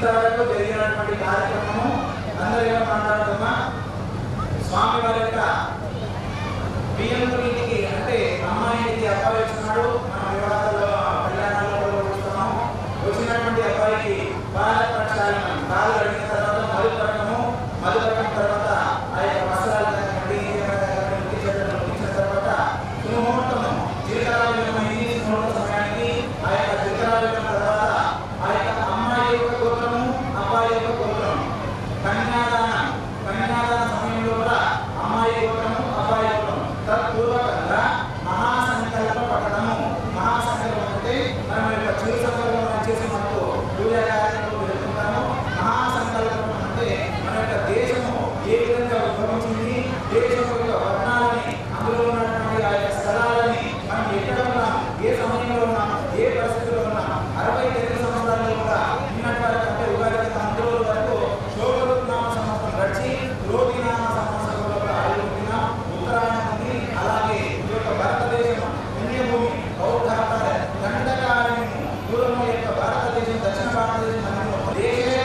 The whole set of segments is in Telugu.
ఇంతవరకు జరిగినటువంటి కార్యక్రమము అందరూ ఏమో మాట్లాడుతున్నా స్వామి వారి యొక్క బియ్యంకి అంటే అమ్మాయికి అబ్బాయి వచ్చినాడు. మన వివాహాల్లో కళ్యాణాల్లో కూడా చూస్తున్నాము. వచ్చినటువంటి అబ్బాయికి బాల ప్రక్షాళనం కాలు అడిగిన తర్వాత మధుపరకం తర్వాత ఆ యొక్క వస్త్రాలు ముగించిన తర్వాత ముహూర్తము జీవితాలైంది. ముహూర్త సమయానికి ఆ యొక్క జీవితాలైన తర్వాత ఆ యొక్క అమ్మాయి యొక్క గోత్రము అబ్బాయి యొక్క గోత్రము కన్యాదాన సమయంలో కూడా అమ్మాయి గోత్రము అబ్బాయి గోత్రము తత్పూర్వకంగా మహాసంకల్ప పఠనము. మహాసంకల్పం అంటే మనం యొక్క చిరు సంకల్పం చేసి మనకు పూజా కార్యక్రమంలో జరుపుకుంటాము. మహాసంకల్పం అంటే మన యొక్క దేశము ఏ విధంగా ఉద్భవించింది, దేశం యొక్క వర్ణాలని, అందులో ఉన్నటువంటి ఆ యొక్క స్థలాలని, మనం ఎక్కడ ఉన్నాం, ఏ సమయంలో ఉన్నాం, ఏ పరిస్థితిలో ఉన్నాం, 69 సంవత్సరాలు కూడా ఉన్నటువంటి అంటే ఉగాది అందులో వరకు శోభరునామ సంవత్సరం గడిచి రోగినామ సంవత్సరంలో కూడా ఆయుర్వేదినాం ఉత్తరాయణం ఉంది. అలాగే ఈ యొక్క భారతదేశం పుణ్యభూమి బౌద్ధాకార దండకారణ్యము పూర్వం యొక్క భారతదేశం దక్షిణ భారతదేశం దేశే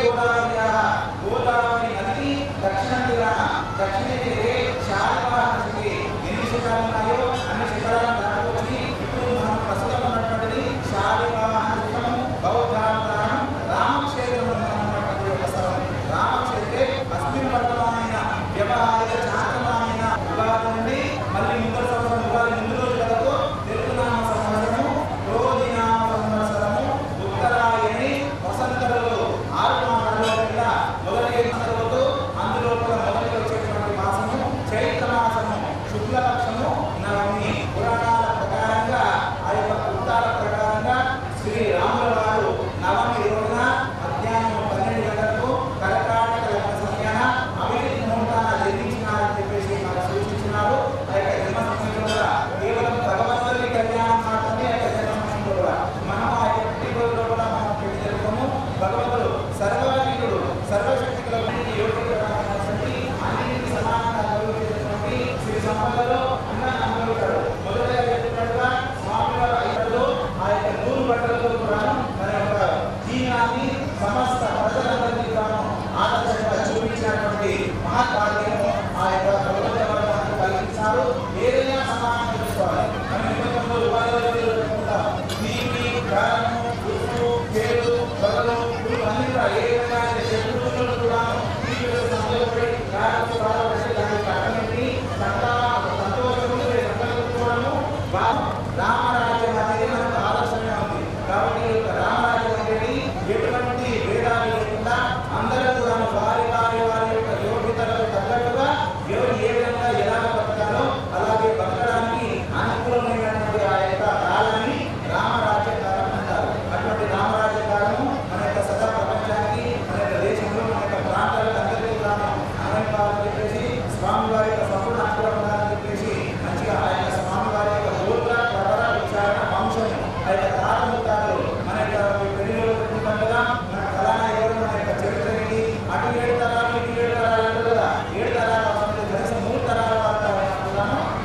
గోదావరి నదికి దక్షిణ తీరాన దక్షిణ తీరే శాలివాహనకి ఎన్ని శిఖరాలు ఉన్నాయో అన్ని శిఖరాలను దాటుకొచ్చి ఇప్పుడు మనం ప్రస్తుతం ఉన్నటువంటిది శాలివాహన శిఖరము బౌద్ధావతారం రామక్షేత్రం ఉన్నటువంటి ఒక స్థలం. రామక్షేత్రే అస్మిన్ వర్తమానమైన వ్యవహారిక చాంద్రమానమైన ఉగాది నుండి మళ్ళీ ముందర సంవత్సరం ఉగాది ముందు రోజు వరకు తెలుగునామ సంవత్సరము క్రోధినామ సంవత్సరము ఉత్తరాయణి వసంతలలో 6 మాసాలలో కూడా మొదటి మాసంలో అందులో కూడా మొదటి వచ్చేటువంటి మాసము చైత్ర మాసము శుక్లపక్షము నవమి. పురాణాల ప్రకారంగా ఆ యొక్క వృత్తాల ప్రకారంగా శ్రీరాముల వారు నవమి రోజున మధ్యాహ్నం 12 గంటలకు కర్కాటక లగ్న సమయాన అవినీతి ముహూర్తాన జన్మించినారని చెప్పేసి మనకు సూచించినారు. ఆ యొక్క జన్మ సమయంలో కూడా కేవలం భగవంతుని కళ్యాణం మాత్రమే ఆ యొక్క జన్మ సమయంలో కూడా మనం ఆ యొక్క పుట్టినరోజులో కూడా మనం పెళ్లి జరుపుకోము. భగవంతుడు సర్వాధీనుడు సర్వశక్తి అన్నింటికి సమానంగా అనుభవించేటువంటి శ్రీ సంపదలో అనుభవించాడు. మొదటగా చెప్పినట్టుగా స్వామివారు 5 ఆ యొక్క 100 బట్టలతో కూడా మన యొక్క జీవనాన్ని సమస్త ప్రజలందరికీ తాను ఆదర్శంగా చూపించినటువంటి మహాత్మార్గము ఆ యొక్క భగవంతుడు కలిగించారు. ఏదైనా సమానం తెలుసుకోవాలి. మనం ఇంతకుముందు ఉపాధ్యాయులు చెప్పుకుంటాం. నీటి కారణము ఉప్పు పేరు బలము అన్ని కూడా ఏ విధంగా శత్రువులను కూడా సంతోషపడి దానికి కట్టబెట్టి సంతోషము సంకల్పించుకోవడము రామరాజ్యం అనేది మనకు ఆదర్శంగా ఉంది. కాబట్టి రామరాజ్యం అనేది ఎటువంటి భేదాలు లేకుండా అందరూ కూడా వారి యొక్క యోగ్యతలకు తగ్గట్టుగా ఎవరు ఏ విధంగా ఎలా బతకాలో అలాగే బతకడానికి అనుకూలమైనటువంటి ఆ యొక్క కాలాన్ని రామరాజ్య కాలం అంటారు. అటువంటి రామరాజ్య కాలము మన యొక్క సదా ప్రపంచానికి మన యొక్క దేశంలో మన యొక్క ప్రాంతాలకు అందరికీ కావాలని చెప్పేసి స్వామివారి యొక్క సంపూర్ణ అనుకూలంగా చెప్పేసి మంచిగా ఆ యొక్క స్వామివారి యొక్క గోత్ర ప్రవర విచారణ వంశము ఆ యొక్క తారముతారు మన యొక్క పెళ్లిలో పెట్టుకుంటుండగా మన ఫలానా ఎవరు మన యొక్క చరిత్ర ఏంటి అటు 7 తరాలు ఇటు 7 తరాలు అంటే కదా 7 తరాల కనీసం 3 తరాల వారు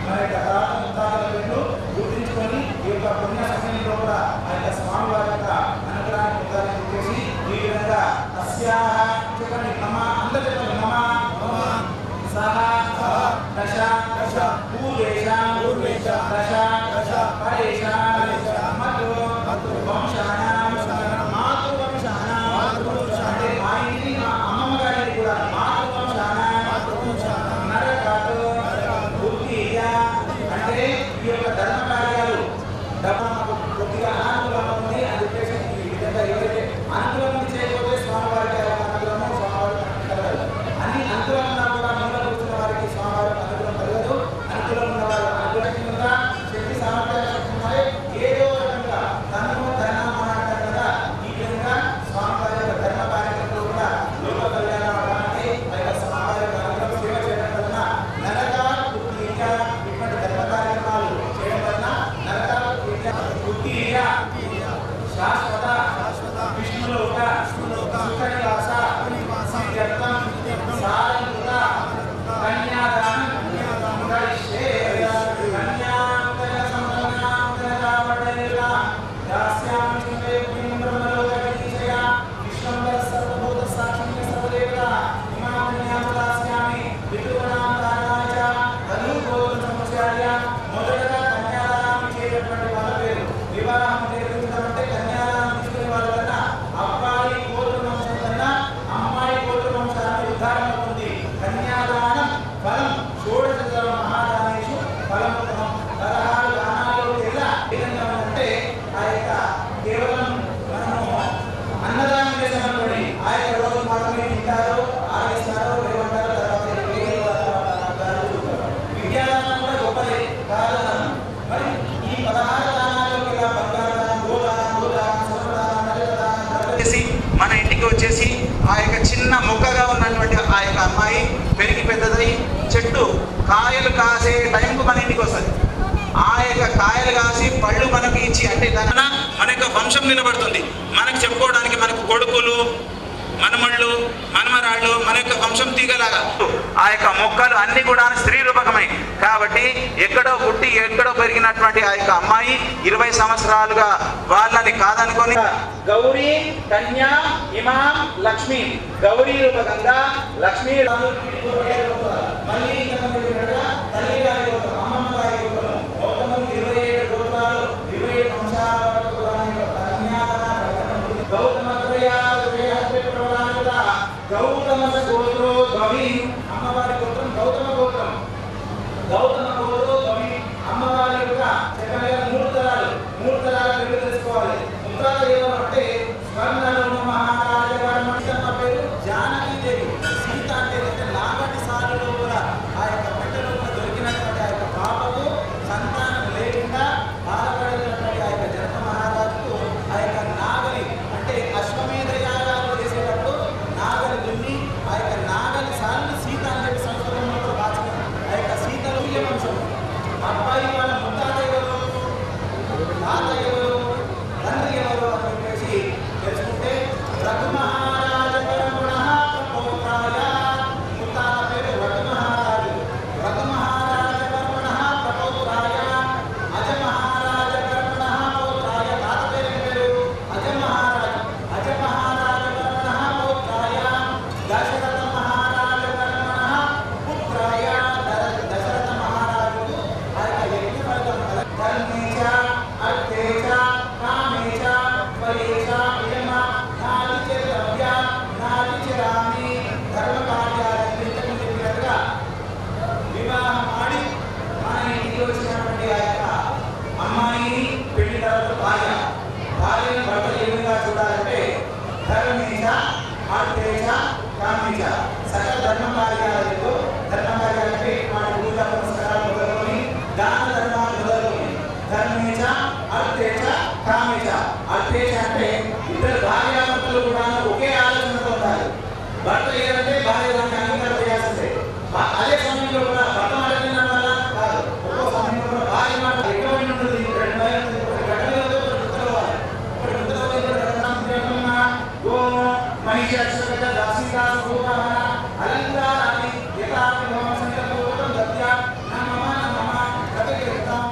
మన యొక్క తారముతారులను గుర్తించుకొని ఈ యొక్క పుణ్య సమయంలో కూడా ఆ యొక్క స్వామివారి యొక్క అనుగ్రహాన్ని పొందాలని చెప్పేసి ఈ విధంగా అస్యాహ చెప్పండి నమ అందరూ చెప్పండి నమ సహ దశ పూర్వేషాం దశ పరేషాం మధు వంశానాం మాతృవంశానాం అంటే మా ఇంటి మా అమ్మమ్మ గారికి కూడా మాతృవంశానాం నరకాలు బుద్ధియ అంటే ఈ యొక్క ధర్మ కార్యాలు డబ్బు కొద్దిగా అనుకూలంగా ఉంది అని చెప్పేసి ఈ విధంగా ఎవరైతే అనుకూలంగా చేయకపోతే స్వామివారికి అనుకూలము స్వామివారికి కలగదు. అన్ని అనుకూలంగా కూడా మూల కూర్చున్న వారికి స్వామివారికి అనుకూలం కలగదు. అనుకూలం ఉన్న వారు అనుకూలంగా శక్తి సామర్థ్యాలు శక్తి ఉన్నాయి. ఏదో రకంగా ధనము ధర్మం అన్నారు కదా ఈ విధంగా స్వామివారి యొక్క ధర్మ కార్యక్రమంలో కూడా లోక కళ్యాణం అవడానికి ఆ యొక్క స్వామివారి యొక్క అనుగ్రహం సేవ చేయడం వలన నరకాలు బుద్ధిగా ఇటువంటి ధర్మ కార్యక్రమాలు చేయడం వలన నరకాలు బుద్ధిగా శాశ్వత విష్ణులోక సుఖనివాస సిద్ధ్యర్థం సారంగత కన్యాదానం కరిష్యే కన్యాకర సంపన్నాకర రావణేల దాస్యామి బ్రహ్మలోక విజయ విశ్వంబర సర్వభూత మన ఇంటికి వచ్చేసి ఆ యొక్క చిన్న మొక్కగా ఉన్నటువంటి ఆ యొక్క అమ్మాయి పెరిగి పెద్దదై చెట్టు కాయలు కాసే టైంకు మన ఇంటికి వస్తుంది. ఆ యొక్క కాయలు కాసి పళ్ళు మనకి ఇచ్చి అంటే దాని మన యొక్క వంశం నిలబడుతుంది. మనకు చెప్పుకోవడానికి మనకు కొడుకులు, మనమళ్ళు, మనమరాళ్ళు, మన యొక్క వంశం తీగలాగా ఆ యొక్క మొక్కలు అన్ని కూడా స్త్రీ రూపకమై కాబట్టి ఎక్కడో పుట్టి ఎక్కడో పెరిగినటువంటి ఆ యొక్క అమ్మాయి 20 సంవత్సరాలుగా వాళ్ళని కాదనుకొని గౌరీ కన్యా ఇమాం లక్ష్మి, గౌరీ రూపకంగా లక్ష్మీ గౌతమ గోత్రో ధ్వమి, అమ్మవారి గోత్రం గౌతమ గోత్రం. గౌతమ గోత్రో ధ్వమి అమ్మవారి యొక్క చెప్పగా 3 తరాలు తెలుసుకోవాలి. ముత్తాత ఎవరు అంటే స్వర్ణలో మహారాజ పేరు జానకి దేవి. సీత అంటే నాగటి సాలులో కూడా ఆ యొక్క పెట్టలో దొరికినటువంటి ఆ యొక్క పాపకు సంతానం లేకుండా బాధపడినటువంటి ఆ యొక్క జనక మహారాజుకు ఆ యొక్క నాగలి అంటే అశ్వమేధ యాగాలు చేసేటప్పుడు నాగలి దున్ని ఆ యొక్క నాగలి సార్లు సీత అని చెప్పి సంస్కృతంలో రాసిన ఆ యొక్క సీతలు వంశం. అబ్బాయి వాళ్ళ ముత్తాత ఎవరు, తాత ఎవరు, తండ్రి ఎవరు అని చెప్పేసి తెలుసుకుంటే రఘు మహారాజ పౌత్రాయ, ముత్తాత పేరు రఘు మహారాజు. రఘు మహారాజ ప్రపౌత్రాయ, అజ మహారాజ పౌత్రాయ, తాత పేరు అజ మహారాజు. అజ మహారాజ పౌత్రాయ దశరథ మహారాజ పుత్రాయ, దశరథ మహారాజుకు ఆ యొక్క యజ్ఞ ఫలితం ధర్మేచ అర్థేచ కామేచ వయేచ ఇయమ నాలిచ ద్రవ్య నాలిచ రామి ధర్మ కార్యాలను ఇంతకు చెప్పినట్టుగా వివాహం ఆడి మన ఇంటికి వచ్చినటువంటి ఆ యొక్క అమ్మాయిని పెళ్లి తర్వాత భార్యను భర్త ఏ విధంగా చూడాలంటే ధర్మేచ అర్థేచ కామేచ సకల ధర్మ కార్యాలతో, ధర్మ కార్యాలంటే మన పూజ పురస్కారాలు మొదలుకొని దాన ధర్మాలు మొదలుకొని ధర్మేచ అర్థేచ కామేచ. అర్థేచ అంటే ఇద్దరు భార్యాభర్తలు కూడా ఒకే ఆలోచనతో ఉండాలి. భర్త ఏదంటే భార్య దాన్ని అంగీకారం చేయాల్సిందే. అదే సమయంలో కూడా భర్త మాట వినడం వల్ల కాదు, ఒక్కో సమయంలో కూడా భార్య మాట ఎక్కువైన ఉంటుంది. మహిష అక్షరగత దాసికా స్వరూపహ అలంకారాన్ని యథాపి మమ సంకల్పం దత్య నమః నమః గతకృతం.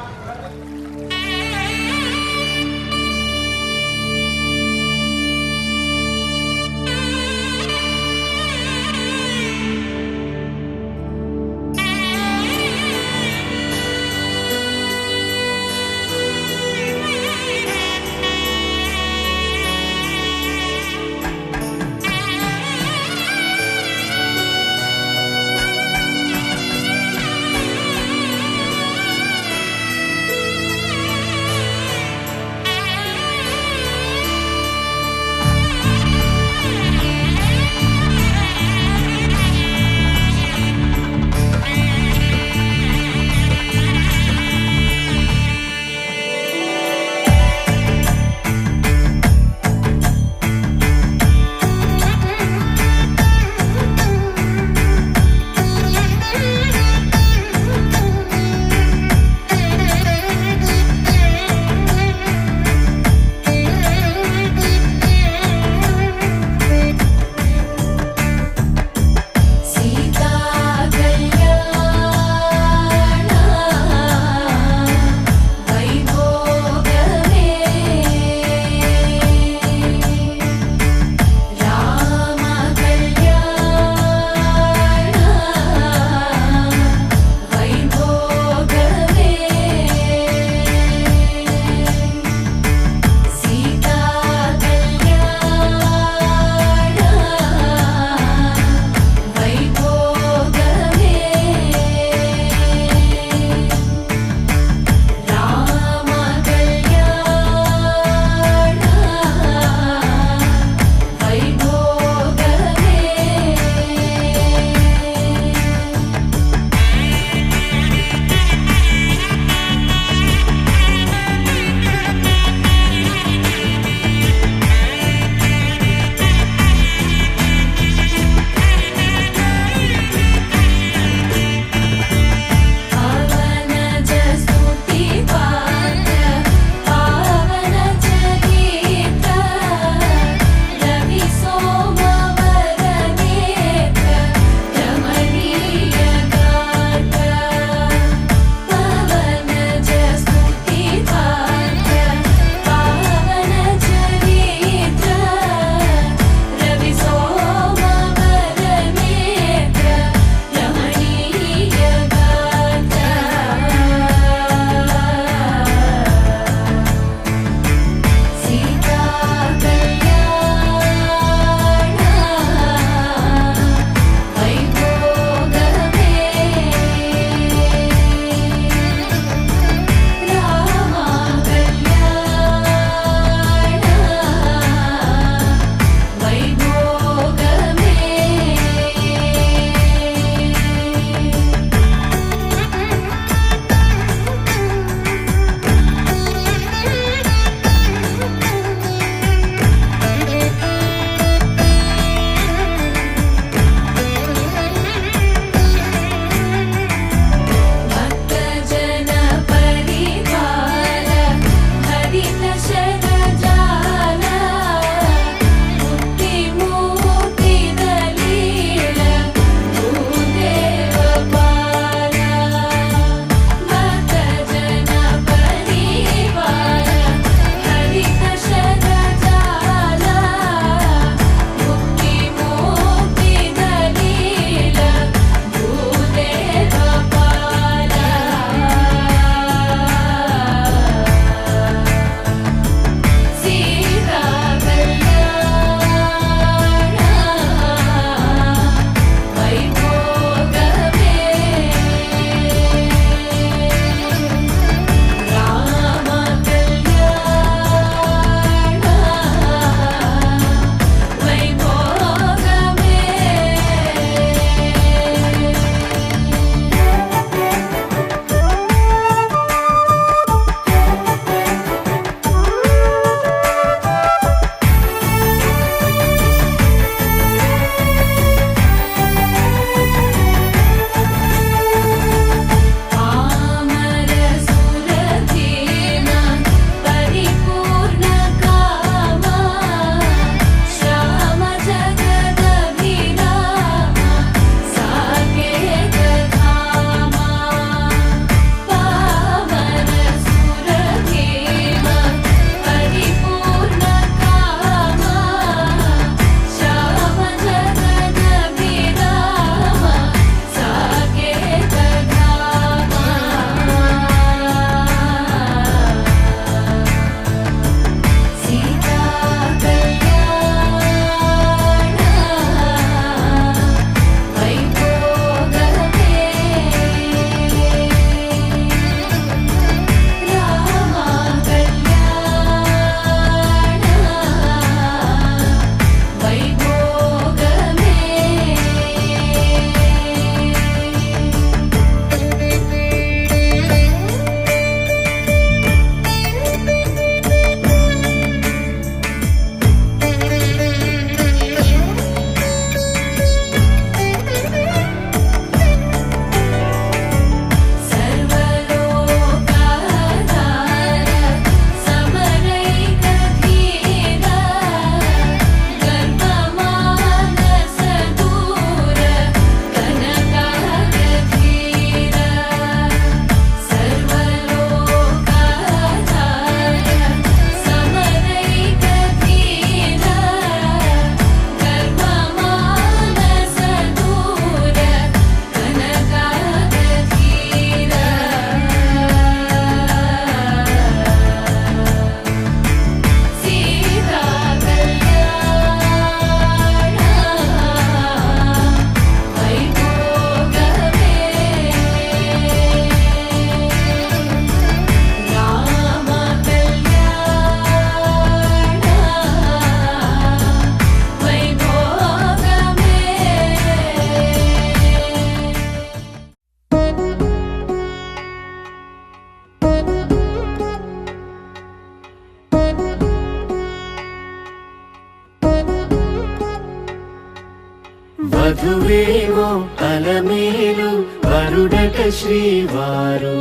వధువేవో అలమేలు వరుడట శ్రీవారు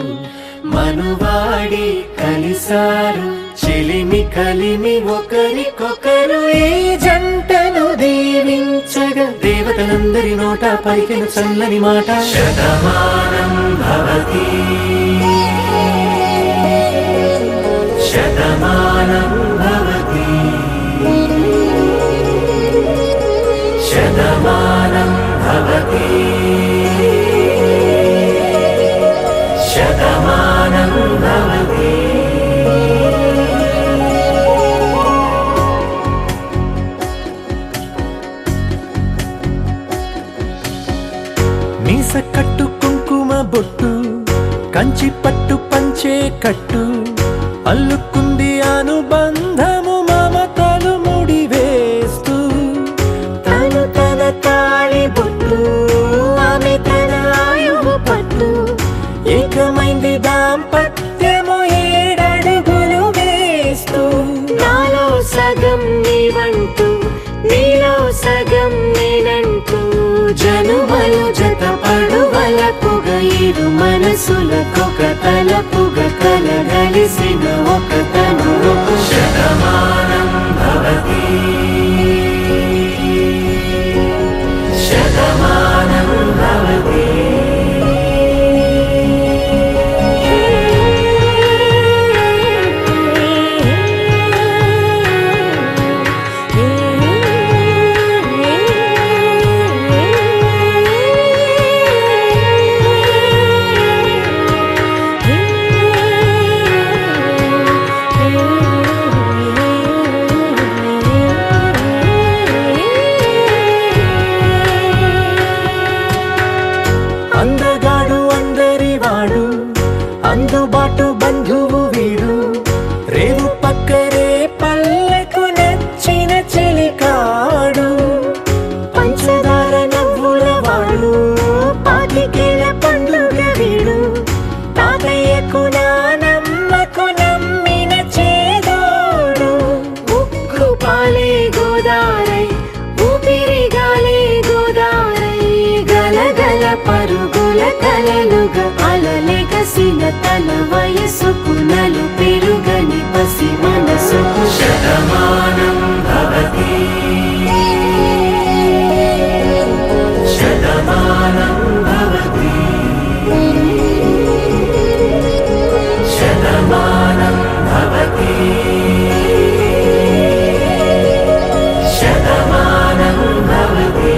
మనువాడి కలిసారు చెలిమి కలిమి ఒకరికొకరు ఈ జంటను దీవించగా దేవతలందరి నోట పలికిన చల్లని మాట శతమానం భవతి శతమానం భవతి శతమానం భవతి శతమానం భవతి. మీస కట్టు కుంకుమ బొట్టు కంచి పట్టు పంచే కట్టు అల్లుకుంది అనుబంధము మమతలు ముడివేస్తూ తను తన తాళి బొట్టు ఆమె తన ఆయువు పట్టు ఏకమైంది దాంపత్యము 7 అడుగులు వేస్తూ నాలో సగం నీవంటూ నీలో సగం నేనంటూ జనుమలు జతపడువలపుగ ఇరు మనసులకొక తలపుగ కలగలిసిన ఒక తను శతమానం భవతి శతమానం భవతి. అందగాడు అందరివాడు అందుబాటు బంధువు వీడు రేవు పక్కరే పల్లెకు నచ్చిన చెలికాడు పంచదార నవ్వుల వాడు పాతికేల పండుగ వీడు తాతయ్యకు నానమ్మకు నమ్మిన చేదోడు ఉక్కు పాలే గోదారై ఊపిరిగాలే గోదారై గలగల పరుగుల కలలుగా అలలెగసిన తన వయసుకు నలు పెరుగని పసి మనసుకు శతమానం భవతి శతమానం భవతి శతమానం భవతి శతమానం భవతి.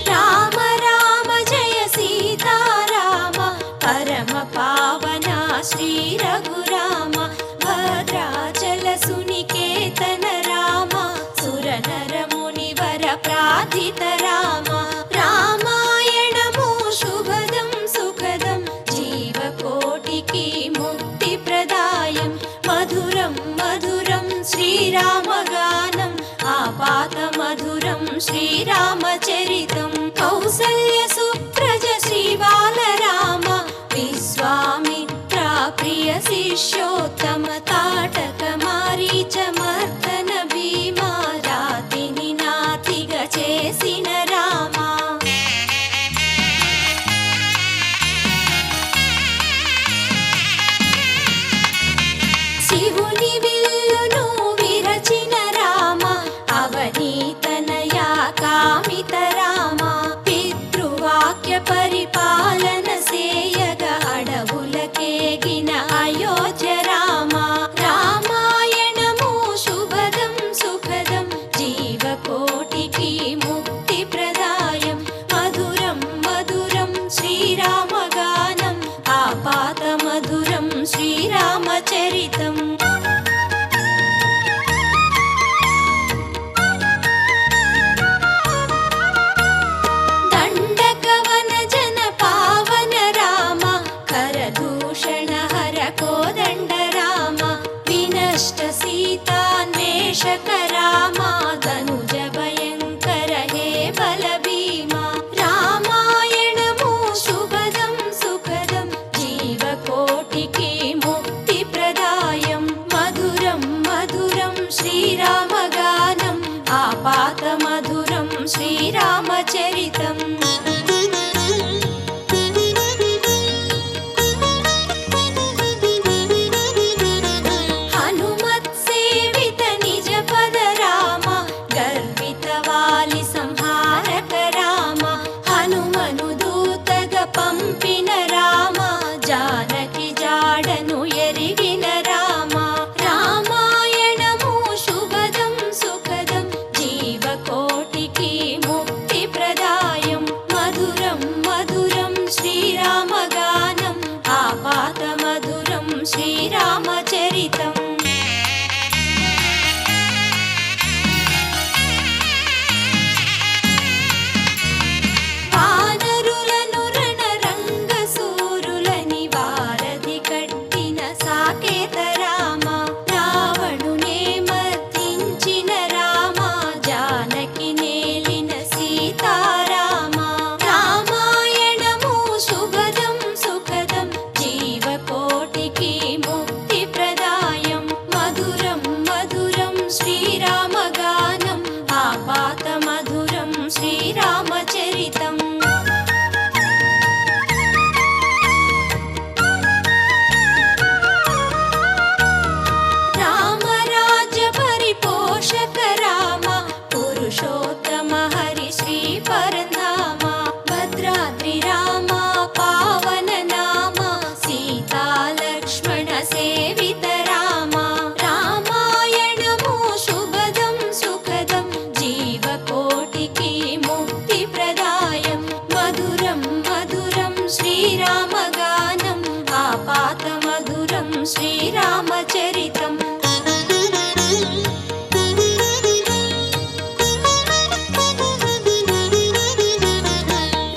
రామ రామ జయ సీతారామ పరమ పావన శ్రీ రఘురామ భద్రాచల సునికేతన రామ సురనర మునివర ప్రార్థిత రామ రామాయణము శుభదం సుఖదం జీవకోటికి ముక్తి ప్రదాయం మధురం మధురం శ్రీరామగానం ఆపాత మధురం శ్రీరామచరితం కౌసల్య సుప్రజ శ్రీబాల రామ విశ్వామిత్ర ప్రియ శిష్యోత్తమ తాటక మారీచ మర్దన భీమా రాతిని నాతిగా చేసిన రామ శివుని విల్లును విరచిన రామ అవనీతనయా కామిత రామ పితృవాక్య పరిపాలన సేయగ అడవులకేగిన అయోధ్య రామ రామాయణము శుభదం సుఖదం జీవకోటికి ముక్తి ప్రదాయం మధురం మధురం శ్రీరామగానం ఆపాత మధురం శ్రీరామచరితం చరితం హనుమత్ సేవిత నిజ పద రామ గర్విత వాలి సంహారక రామ హనుమను దూతగా పంపిన రామ జానకి జాడను ఎరిగిన రామ రామాయణము శుభదం సుఖదం జీవకోటికి ముక్తి ప్రదాయం మధురం మధురం శ్రీరామగానం ఆపాత మధురం శ్రీరామచరితం వానరులను రణరంగ సూరులని వారధి కట్టిన సాకేత రామ రావణునే మర్దించిన రామ జానకి నేలిన సీతారామ రామాయణము శుభదం సుఖదం జీవకోటికి ముక్తి ప్రదాయం మధురం మధురం శ్రీరామగానం ఆపాత మధురం శ్రీరామచరితం రామరాజ్య పరిపోషక రామ పురుషోత్తమ హరి శ్రీ పరంధామ భద్రాద్రి రామ పావన నామ సీతా లక్ష్మణ సేవిత రామ రామాయణము శుభదం సుఖదం జీవకోటికి ముక్తి ప్రదాయం మధురం మధురం శ్రీరామగానం ఆపాత మధురం శ్రీరామచరితం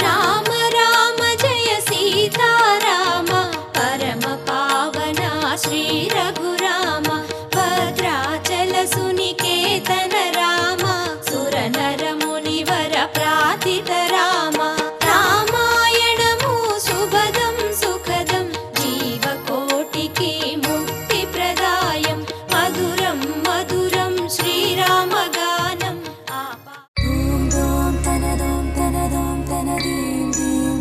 రామ రామ జయ సీతారామ పరమ పావన శ్రీ రఘురామ భద్రాచల సునికేతన రామ సురనర మునివర ప్రాతిత రామ రామాయణము శుభదం సుఖదం జీవకోటికి ముక్తి ప్రదాయం మధురం మధురం శ్రీరామగానం ఆపా ధూమ్ ధూమ్ తనదోం తనదోం తనదీం దీం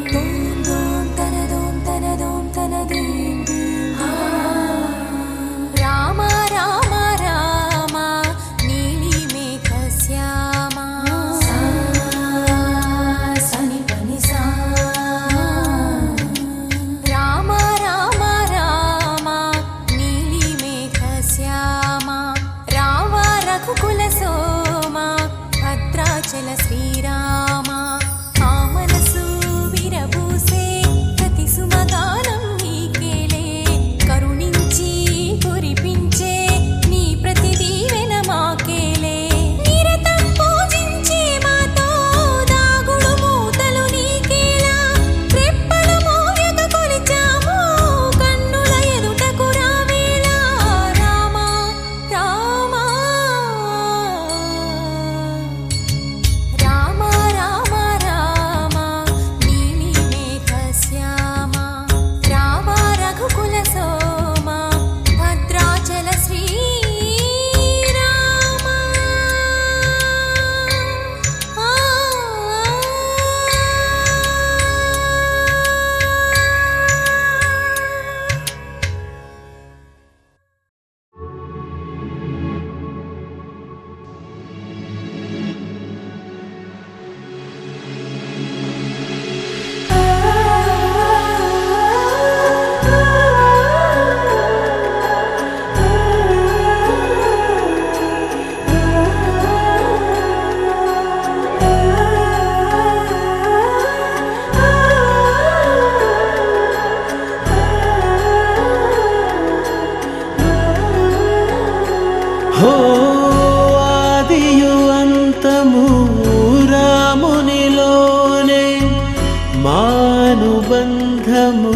ధూమ్ ధూమ్ తనదోం తనదోం తనదీం దీం రామ రామ రామ నీలి మేఘ శ్యామ సని పని సా రామ రామ రామ నీలి మేఘ శ్యామ రావ రఘుకుల సోమ భద్రాచల శ్రీరామ ఆ మనసు విరబూసే ప్రతి సుమగానం నీకేలే కరుణించి కురిపించే నీ ప్రతి దీవెన మాకేలే నిరతం పూజించే మాతో దాగుడు మూతలు నీకేలా రెప్పలు మోయక కొలిచాము కన్నుల ఎదుటకు రావేలా రామ రామ రామ రామ రామ నీలి మేఘ శ్యామ రావ రఘుకుల సోమ భద్రాచల శ్రీరామ హో ఆదియు అంతము రామునిలోనే మానుబంధము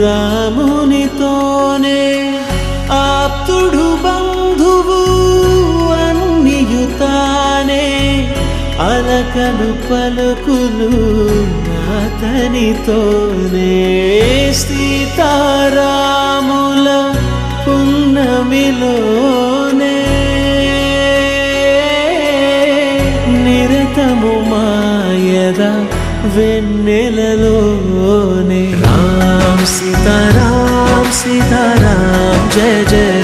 రామునితోనే ఆప్తుడు బంధువు అన్నియుతానే అలకలు పలుకులు అతనితోనే సీతారాముల పున్నమిలోనే నిర వెన్నెలలోనే రామ్ సీతారాం సీతారాం జయ జయ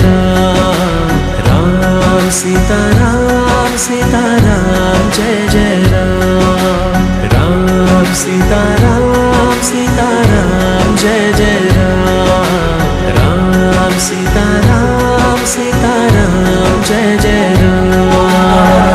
రామ్ రామ్ సీతారాం సీతారాం జయ జయ రామ్ రామ్ సీతారాం సీతారాం జయ జయ రామ్ రామ్ సీతారాం సీతారాం జయ జయ రామ్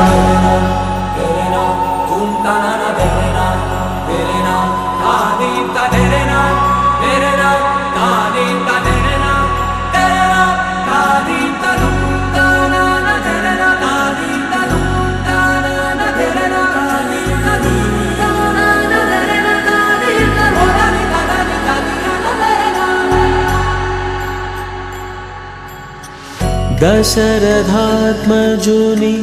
దశరథాత్మజుని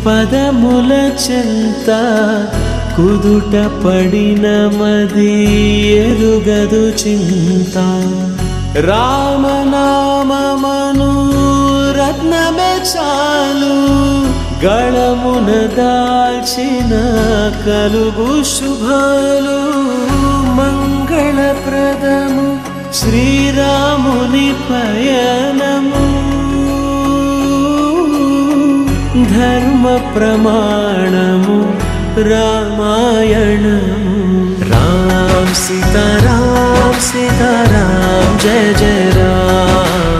పదముల చింత కుదుట పడిన మది ఎరుగదు చింత రామనామమను రత్నమే చాలు గళమున దాల్చిన కలుగు శుభాలు మంగళప్రదము శ్రీరాముని పయనము ధర్మ ప్రమాణము రామాయణము రామ్ సీతారాం సీతారాం జయ జయ రామ్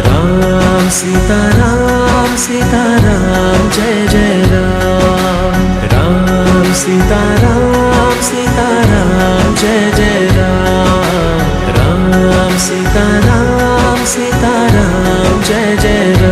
రామ్ సీతారాం సీతారాం జయ జయ రామ్ రామ్ సీతారాం సీతారాం జయ జయ రామ్ రామ్ సీతారాం సీతారాం జయ జయ రామ్